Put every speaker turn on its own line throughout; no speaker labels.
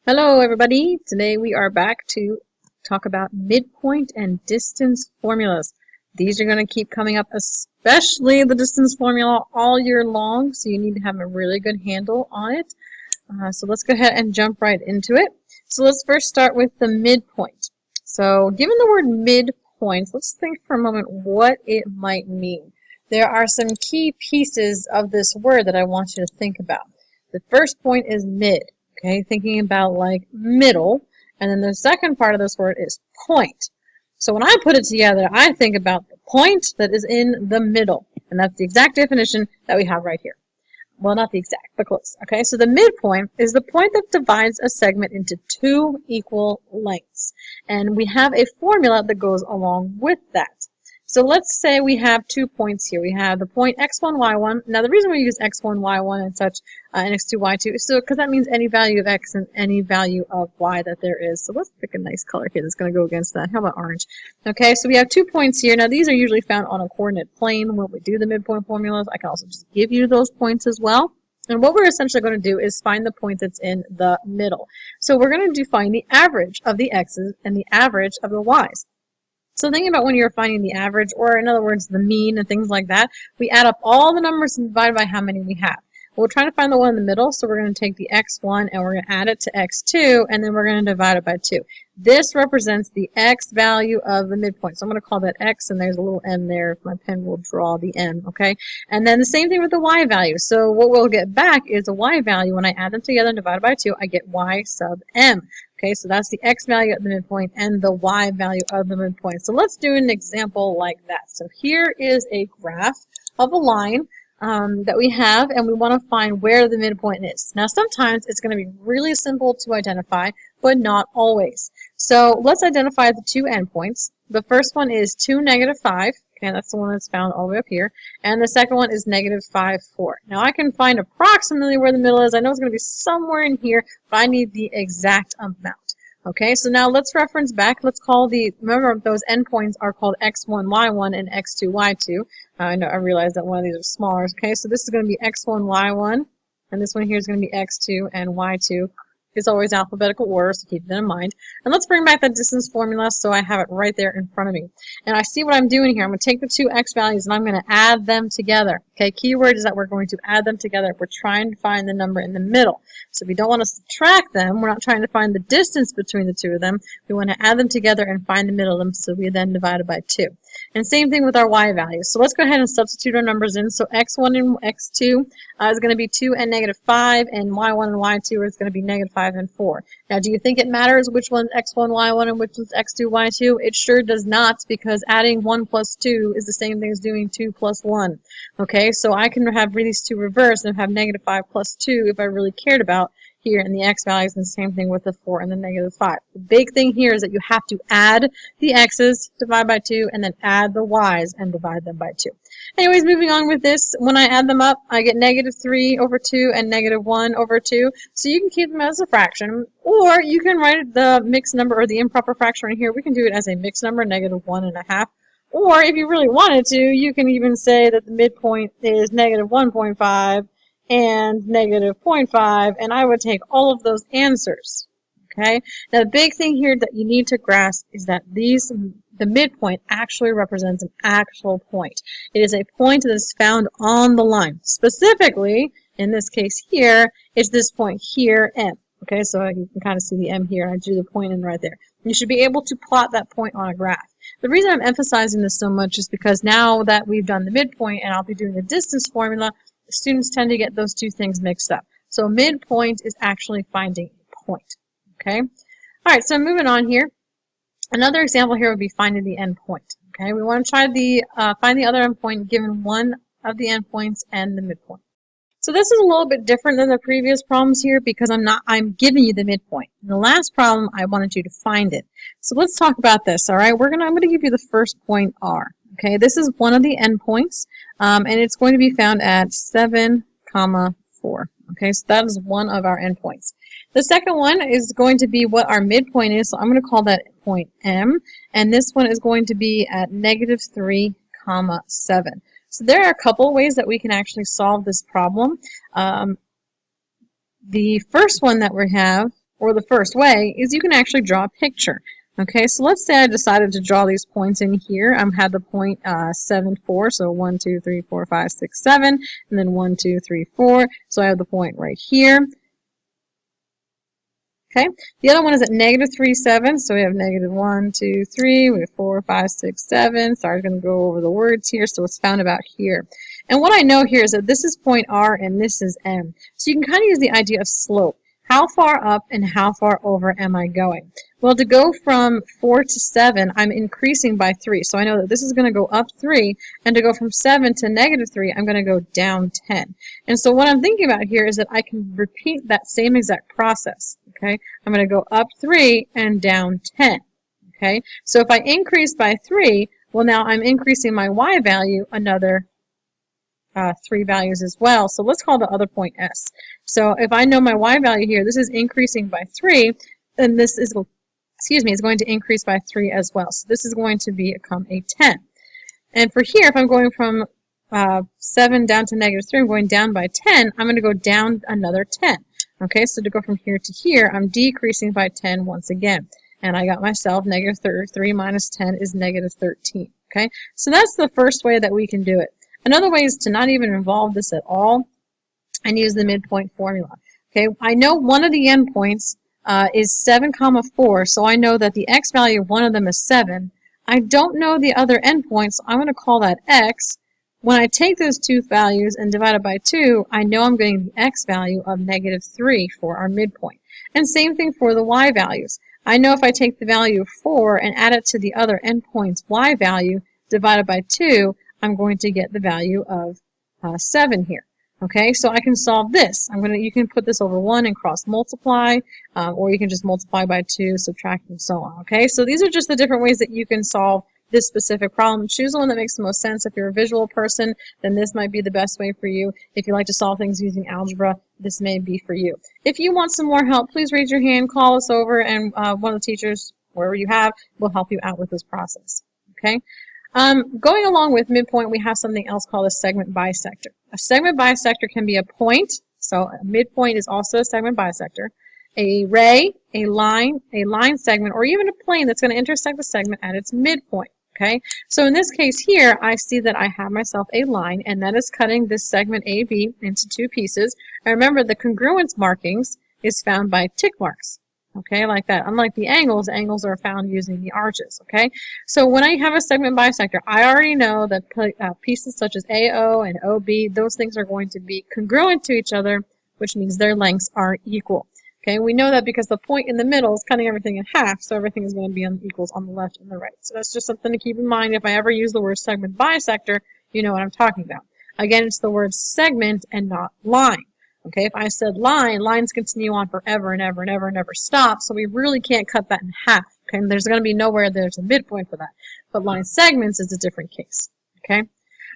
Hello everybody, today we are back to talk about midpoint and distance formulas. These are going to keep coming up, especially the distance formula all year long, so you need to have a really good handle on it. So let's go ahead and jump right into it. So let's first start with the midpoint. So given the word midpoint, let's think for a moment what it might mean. There are some key pieces of this word that I want you to think about. The first point is mid. Okay, thinking about like middle, and then the second part of this word is point. So when I put it together, I think about the point that is in the middle, and that's the exact definition that we have right here. Well, not the exact, but close. Okay, so the midpoint is the point that divides a segment into two equal lengths, and we have a formula that goes along with that. So let's say we have 2 points here. We have the point x1, y1. Now the reason we use x1, y1 and such, and x2, y2 is so because that means any value of x and any value of y that there is. So let's pick a nice color here that's going to go against that. How about orange? Okay, so we have 2 points here. Now these are usually found on a coordinate plane when we do the midpoint formulas. I can also just give you those points as well. And what we're essentially going to do is find the point that's in the middle. So we're going to find the average of the x's and the average of the y's. So thinking about when you're finding the average, or in other words, the mean and things like that, we add up all the numbers and divide by how many we have. We're trying to find the one in the middle, so we're going to take the x1 and we're going to add it to x2, and then we're going to divide it by 2. This represents the x value of the midpoint. So I'm going to call that x, and there's a little m there. If my pen will draw the m, okay? And then the same thing with the y value. So what we'll get back is a y value. When I add them together and divide by 2, I get y sub m. Okay, so that's the x value at the midpoint and the y value of the midpoint. So let's do an example like that. So here is a graph of a line that we have, and we want to find where the midpoint is. Now sometimes it's going to be really simple to identify, but not always. So let's identify the two endpoints. The first one is 2, -5. Okay, that's the one that's found all the way up here. And the second one is -5, 4. Now I can find approximately where the middle is. I know it's going to be somewhere in here, but I need the exact amount. Okay, so now let's reference back. Let's call remember those endpoints are called x1, y1, and x2, y2. I realize that one of these are smaller. Okay, so this is going to be x1, y1, and this one here is going to be x2 and y2. It's always alphabetical order, so keep that in mind. And let's bring back that distance formula so I have it right there in front of me. And I see what I'm doing here. I'm going to take the two x values and I'm going to add them together. Okay, keyword is that we're going to add them together. We're trying to find the number in the middle. So we don't want to subtract them. We're not trying to find the distance between the two of them. We want to add them together and find the middle of them, so we then divide it by 2. And same thing with our y values. So let's go ahead and substitute our numbers in. So x1 and x2 is going to be 2 and -5, and y1 and y2 is going to be -5 and 4. Now, do you think it matters which one's x1, y1, and which one's x2, y2? It sure does not, because adding 1 plus 2 is the same thing as doing 2 plus 1. Okay, so I can have these two reversed and have -5 plus 2 if I really cared about here in the x values, and the same thing with the 4 and the -5. The big thing here is that you have to add the x's, divide by 2, and then add the y's and divide them by 2. Anyways, moving on with this, when I add them up, I get -3 over 2 and -1 over 2. So you can keep them as a fraction, or you can write the mixed number or the improper fraction right here. We can do it as a mixed number, -1.5. Or if you really wanted to, you can even say that the midpoint is -1.5 and -0.5, and I would take all of those answers. Okay. Now the big thing here that you need to grasp is that the midpoint actually represents an actual point. It is a point that is found on the line. Specifically, in this case here, it's this point here, M. Okay, so you can kind of see the M here. I drew the point in right there. You should be able to plot that point on a graph. The reason I'm emphasizing this so much is because now that we've done the midpoint and I'll be doing the distance formula, students tend to get those two things mixed up. So midpoint is actually finding a point. Okay? All right, so moving on here. Another example here would be finding the endpoint. Okay, we want to try find the other endpoint given one of the endpoints and the midpoint. So this is a little bit different than the previous problems here because I'm giving you the midpoint. In the last problem, I wanted you to find it. So let's talk about this. All right, I'm going to give you the first point R. Okay, this is one of the endpoints, and it's going to be found at 7, 4. Okay, so that is one of our endpoints. The second one is going to be what our midpoint is, so I'm going to call that point M, and this one is going to be at -3, 7. So there are a couple ways that we can actually solve this problem. The first one that we have or the first way, is you can actually draw a picture. Okay, so let's say I decided to draw these points in here. I had the point 7, 4, so 1, 2, 3, 4, 5, 6, 7, and then 1, 2, 3, 4. So I have the point right here. Okay, the other one is at negative 3, 7, so we have negative 1, 2, 3, we have 4, 5, 6, 7. Sorry, I'm going to go over the words here, so it's found about here. And what I know here is that this is point R and this is M. So you can kind of use the idea of slope. How far up and how far over am I going? Well, to go from 4 to 7, I'm increasing by 3. So I know that this is going to go up 3, and to go from 7 to negative 3, I'm going to go down 10. And so what I'm thinking about here is that I can repeat that same exact process. Okay, I'm going to go up 3 and down 10. Okay, so if I increase by 3, well, now I'm increasing my y value another 3 values as well. So let's call the other point S. So if I know my y value here, this is increasing by 3, then this is, is going to increase by 3 as well. So this is going to become a 10. And for here, if I'm going from 7 down to negative 3, I'm going down by 10, I'm going to go down another 10. Okay, so to go from here to here, I'm decreasing by 10 once again. And I got myself negative 3 minus 10 is negative 13. Okay, so that's the first way that we can do it. Another way is to not even involve this at all and use the midpoint formula. Okay, I know one of the endpoints is 7, 4, so I know that the x value of one of them is 7. I don't know the other endpoint, so I'm going to call that x. When I take those two values and divide it by 2, I know I'm getting the x value of negative 3 for our midpoint. And same thing for the y values. I know if I take the value of 4 and add it to the other endpoint's y value divided by 2, I'm going to get the value of 7 here. Okay, so I can solve this. You can put this over 1 and cross multiply, or you can just multiply by 2, subtract, and so on. Okay, so these are just the different ways that you can solve this specific problem. Choose the one that makes the most sense. If you're a visual person, then this might be the best way for you. If you like to solve things using algebra, this may be for you. If you want some more help, please raise your hand, call us over, and one of the teachers, wherever you have, will help you out with this process. Okay. Going along with midpoint, we have something else called a segment bisector. A segment bisector can be a point, so a midpoint is also a segment bisector, a ray, a line segment, or even a plane that's going to intersect the segment at its midpoint. Okay, so in this case here, I see that I have myself a line, and that is cutting this segment AB into 2 pieces. And remember, the congruence markings is found by tick marks. Okay, like that. Unlike the angles are found using the arches. Okay, so when I have a segment bisector, I already know that pieces such as AO and OB, those things are going to be congruent to each other, which means their lengths are equal. Okay, we know that because the point in the middle is cutting everything in half, so everything is going to be equals on the left and the right. So that's just something to keep in mind. If I ever use the word segment bisector, you know what I'm talking about. Again, it's the word segment and not line. Okay, if I said line, lines continue on forever and ever and ever and never stop, so we really can't cut that in half. Okay, and there's going to be nowhere there's a midpoint for that. But line segments is a different case. Okay.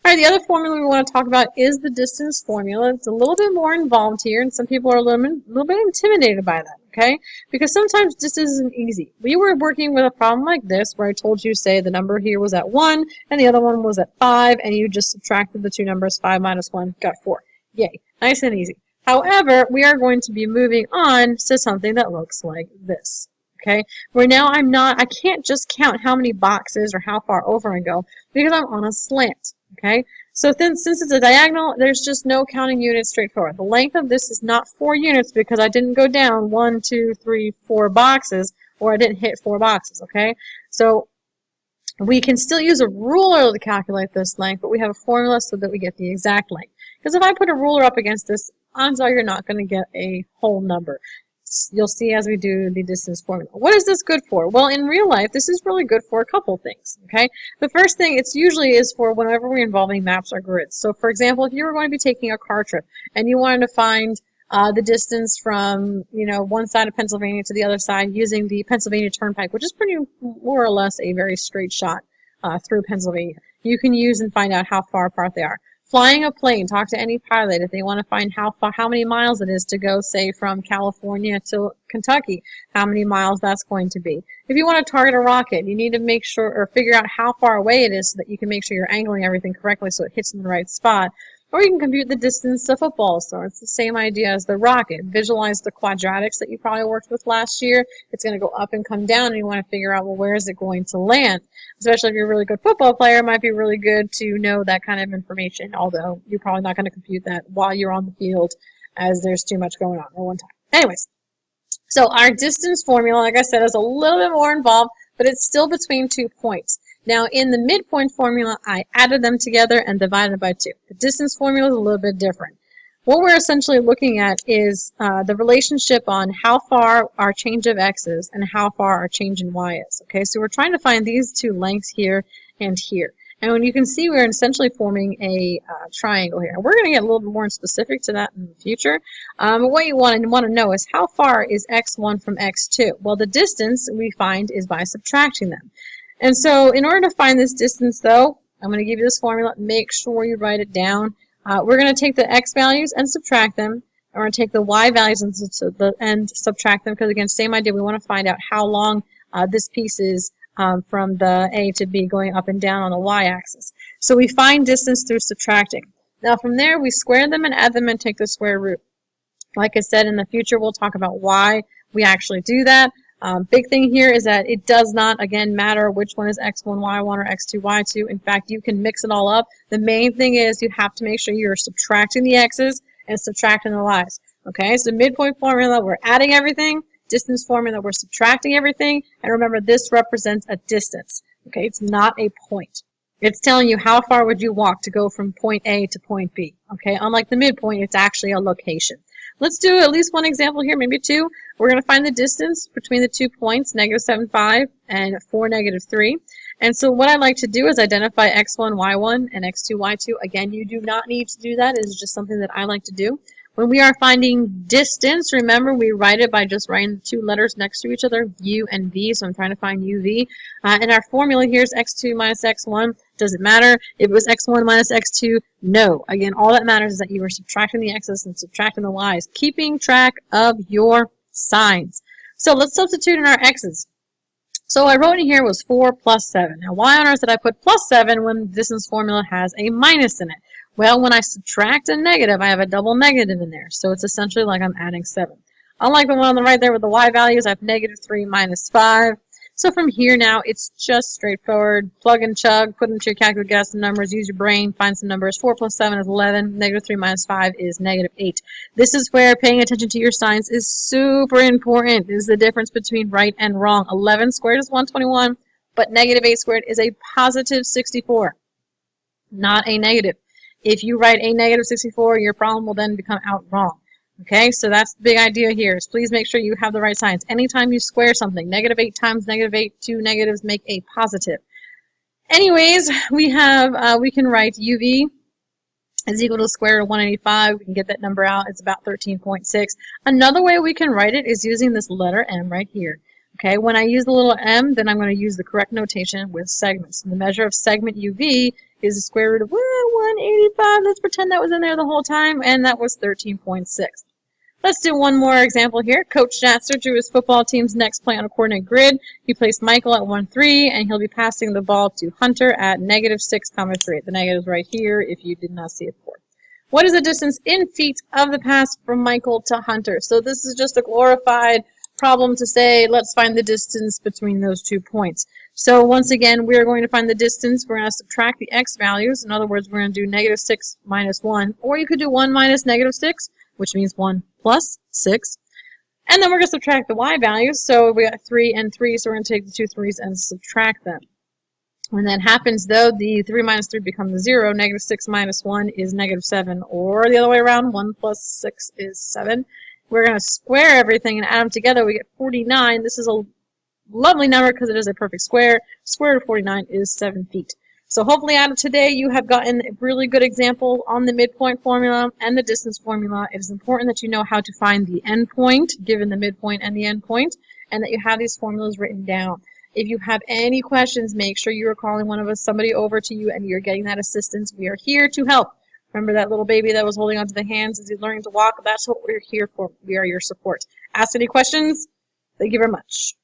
All right, the other formula we want to talk about is the distance formula. It's a little bit more involved here, and some people are a little bit intimidated by that, okay? Because sometimes this isn't easy. We were working with a problem like this where I told you, say, the number here was at 1, and the other one was at 5, and you just subtracted the two numbers, 5 minus 1, got 4. Yay, nice and easy. However, we are going to be moving on to something that looks like this. Okay, where now I can't just count how many boxes or how far over I go because I'm on a slant. Okay, so since it's a diagonal, there's just no counting units straightforward. The length of this is not 4 units because I didn't go down 1, 2, 3, 4 boxes, or I didn't hit 4 boxes. Okay, so we can still use a ruler to calculate this length, but we have a formula so that we get the exact length. Because if I put a ruler up against this, odds are you're not going to get a whole number. You'll see as we do the distance formula. What is this good for? Well, in real life, this is really good for a couple things, okay? The first thing, it's usually is for whenever we're involving maps or grids. So, for example, if you were going to be taking a car trip and you wanted to find the distance from, one side of Pennsylvania to the other side using the Pennsylvania Turnpike, which is pretty more or less a very straight shot through Pennsylvania, you can use and find out how far apart they are. Flying a plane, talk to any pilot if they want to find how many miles it is to go, say, from California to Kentucky, how many miles that's going to be. If you want to target a rocket, you need to make sure or figure out how far away it is so that you can make sure you're angling everything correctly so it hits in the right spot. Or you can compute the distance to football. So it's the same idea as the rocket. Visualize the quadratics that you probably worked with last year. It's going to go up and come down, and you want to figure out, well, where is it going to land? Especially if you're a really good football player, it might be really good to know that kind of information, although you're probably not going to compute that while you're on the field, as there's too much going on at one time. Anyways, so our distance formula, like I said, is a little bit more involved, but it's still between 2 points. Now, in the midpoint formula, I added them together and divided by 2. The distance formula is a little bit different. What we're essentially looking at is the relationship on how far our change of x is and how far our change in y is. Okay, so we're trying to find these two lengths here and here. And when you can see, we're essentially forming a triangle here. We're going to get a little bit more specific to that in the future. But what you want to know is how far is x1 from x2? Well, the distance we find is by subtracting them. And so in order to find this distance, though, I'm going to give you this formula. Make sure you write it down. We're going to take the x values and subtract them. And we're going to take the y values and subtract them because, again, same idea. We want to find out how long this piece is from the A to B going up and down on the y-axis. So we find distance through subtracting. Now from there, we square them and add them and take the square root. Like I said, in the future, we'll talk about why we actually do that. Big thing here is that it does not, again, matter which one is x1, y1, or x2, y2. In fact, you can mix it all up. The main thing is you have to make sure you're subtracting the x's and subtracting the y's. Okay, so midpoint formula, we're adding everything. Distance formula, we're subtracting everything. And remember, this represents a distance. Okay, it's not a point. It's telling you how far would you walk to go from point A to point B. Okay, unlike the midpoint, it's actually a location. Let's do at least one example here, maybe two. We're going to find the distance between the 2 points, -7.5 and 4, -3. And so what I like to do is identify x1, y1, and x2, y2. Again, you do not need to do that. It is just something that I like to do. When we are finding distance, remember we write it by just writing the 2 letters next to each other, u and v. So I'm trying to find uv. And our formula here is x2 minus x1. Does it matter if it was x1 minus x2? No. Again, all that matters is that you are subtracting the x's and subtracting the y's, keeping track of your signs. So let's substitute in our x's. So I wrote in here was 4 plus 7. Now, why on earth did I put plus 7 when the distance formula has a minus in it? Well, when I subtract a negative, I have a double negative in there. So it's essentially like I'm adding 7. Unlike the one on the right there with the y values, I have -3 minus 5. So from here now, it's just straightforward. Plug and chug, put into your calculator, get some numbers, use your brain, find some numbers. 4 plus 7 is 11. -3 minus 5 is -8. This is where paying attention to your signs is super important. This is the difference between right and wrong. 11 squared is 121, but -8 squared is a positive 64, not a negative. If you write a -64, your problem will then become out wrong. Okay, so that's the big idea here, is please make sure you have the right signs. Anytime you square something, -8 times -8, 2 negatives make a positive. Anyways, we can write UV is equal to the square root of 185. We can get that number out. It's about 13.6. Another way we can write it is using this letter M right here. Okay, when I use the little m, then I'm going to use the correct notation with segments. And the measure of segment UV is the square root of 185. Let's pretend that was in there the whole time, and that was 13.6. Let's do one more example here. Coach Schnatzer drew his football team's next play on a coordinate grid. He placed Michael at 1-3, and he'll be passing the ball to Hunter at -6, 3. The negative's right here if you did not see it before. What is the distance in feet of the pass from Michael to Hunter? So this is just a glorified problem to say, let's find the distance between those 2 points. So once again, we're going to find the distance. We're going to subtract the x values. In other words, we're going to do -6 minus 1. Or you could do 1 minus -6, which means 1 plus 6. And then we're going to subtract the y values. So we got 3 and 3, so we're going to take the 2 3's and subtract them. When that happens, though, the 3 minus 3 becomes 0. -6 minus 1 is -7. Or the other way around, 1 plus 6 is 7. We're going to square everything and add them together. We get 49. This is a lovely number because it is a perfect square. Square root of 49 is 7 feet. So hopefully out of today you have gotten a really good example on the midpoint formula and the distance formula. It is important that you know how to find the endpoint, given the midpoint and the endpoint, and that you have these formulas written down. If you have any questions, make sure you are calling one of us, somebody over to you, and you're getting that assistance. We are here to help. Remember that little baby that was holding onto the hands as he's learning to walk? That's what we're here for. We are your support. Ask any questions. Thank you very much.